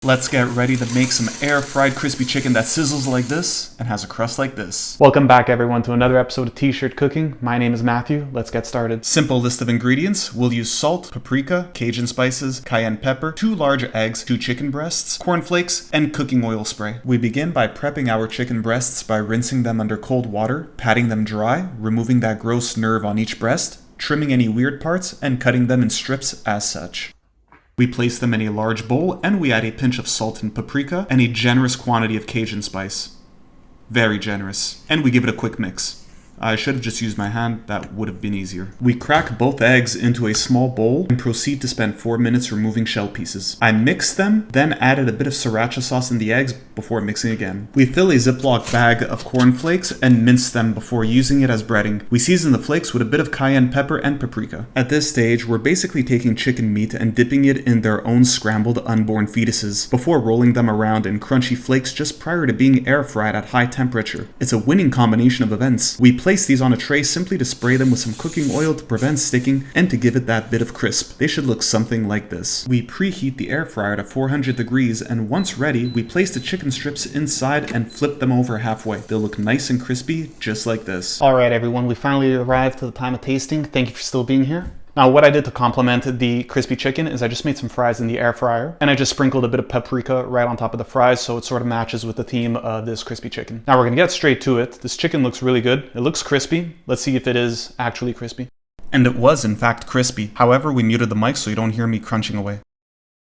Let's get ready to make some air-fried crispy chicken that sizzles like this and has a crust like this. Welcome back everyone to another episode of T-Shirt Cooking. My name is Matthew. Let's get started. Simple list of ingredients. We'll use salt, paprika, Cajun spices, cayenne pepper, 2 large eggs, 2 chicken breasts, corn flakes, and cooking oil spray. We begin by prepping our chicken breasts by rinsing them under cold water, patting them dry, removing that gross nerve on each breast, trimming any weird parts, and cutting them in strips as such. We place them in a large bowl and we add a pinch of salt and paprika and a generous quantity of Cajun spice. Very generous. And we give it a quick mix. I should have just used my hand, that would have been easier. We crack both eggs into a small bowl and proceed to spend 4 minutes removing shell pieces. I mixed them, then added a bit of Sriracha sauce in the eggs before mixing again. We fill a Ziploc bag of corn flakes and mince them before using it as breading. We season the flakes with a bit of cayenne pepper and paprika. At this stage, we're basically taking chicken meat and dipping it in their own scrambled unborn fetuses before rolling them around in crunchy flakes just prior to being air fried at high temperature. It's a winning combination of events. We place these on a tray simply to spray them with some cooking oil to prevent sticking and to give it that bit of crisp. They should look something like this. We preheat the air fryer to 400 degrees and once ready, we place the chicken strips inside and flip them over halfway. They'll look nice and crispy just like this. Alright everyone, we finally arrived to the time of tasting. Thank you for still being here. Now what I did to complement the crispy chicken is I just made some fries in the air fryer and I just sprinkled a bit of paprika right on top of the fries so it sort of matches with the theme of this crispy chicken. Now we're gonna get straight to it. This chicken looks really good. It looks crispy. Let's see if it is actually crispy. And it was in fact crispy. However, we muted the mic so you don't hear me crunching away.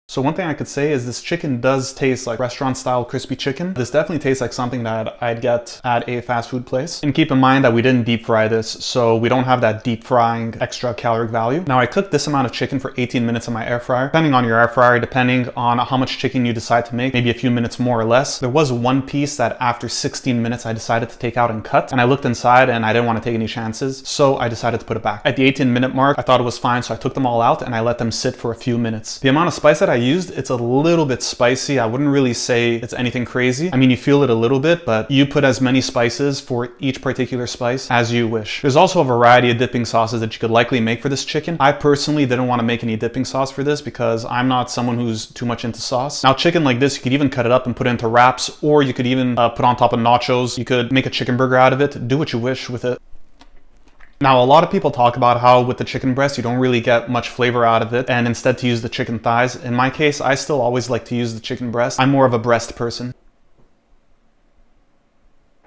So one thing I could say is this chicken does taste like restaurant style crispy chicken. This definitely tastes like something that I'd get at a fast food place. And keep in mind that we didn't deep fry this, so we don't have that deep frying extra caloric value. Now I cooked this amount of chicken for 18 minutes in my air fryer. Depending on your air fryer, depending on how much chicken you decide to make, maybe a few minutes more or less. There was one piece that after 16 minutes I decided to take out and cut. And I looked inside and I didn't want to take any chances, so I decided to put it back. At the 18-minute mark, I thought it was fine, so I took them all out and I let them sit for a few minutes. The amount of spice that I used, it's a little bit spicy. I wouldn't really say it's anything crazy. I mean, you feel it a little bit, but you put as many spices for each particular spice as you wish. There's also a variety of dipping sauces that you could likely make for this chicken. I personally didn't want to make any dipping sauce for this because I'm not someone who's too much into sauce. Now, chicken like this, you could even cut it up and put it into wraps, or you could even put on top of nachos. You could make a chicken burger out of it. Do what you wish with it. Now, a lot of people talk about how with the chicken breast, you don't really get much flavor out of it and instead to use the chicken thighs. In my case, I still always like to use the chicken breast. I'm more of a breast person.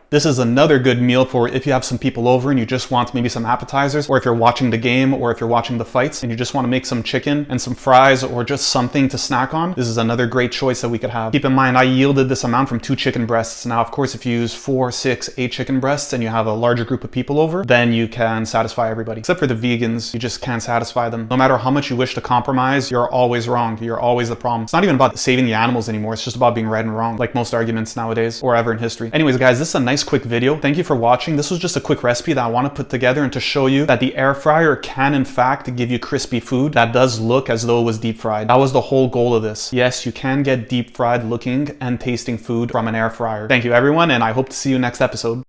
This is another good meal for if you have some people over and you just want maybe some appetizers, or if you're watching the game, or if you're watching the fights and you just want to make some chicken and some fries or just something to snack on. This is another great choice that we could have. Keep in mind, I yielded this amount from 2 chicken breasts. Now, of course, if you use 4, 6, 8 chicken breasts and you have a larger group of people over, then you can satisfy everybody. Except for the vegans, you just can't satisfy them. No matter how much you wish to compromise, you're always wrong. You're always the problem. It's not even about saving the animals anymore. It's just about being right and wrong, like most arguments nowadays or ever in history. Anyways, guys, this is a nice quick video. Thank you for watching. This was just a quick recipe that I want to put together and to show you that the air fryer can in fact give you crispy food that does look as though it was deep fried. That was the whole goal of this. Yes, you can get deep fried looking and tasting food from an air fryer. Thank you everyone, and I hope to see you next episode.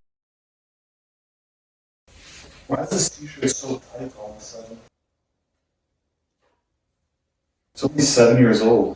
Why is this t-shirt so tight all of a sudden? It's only 7 years old.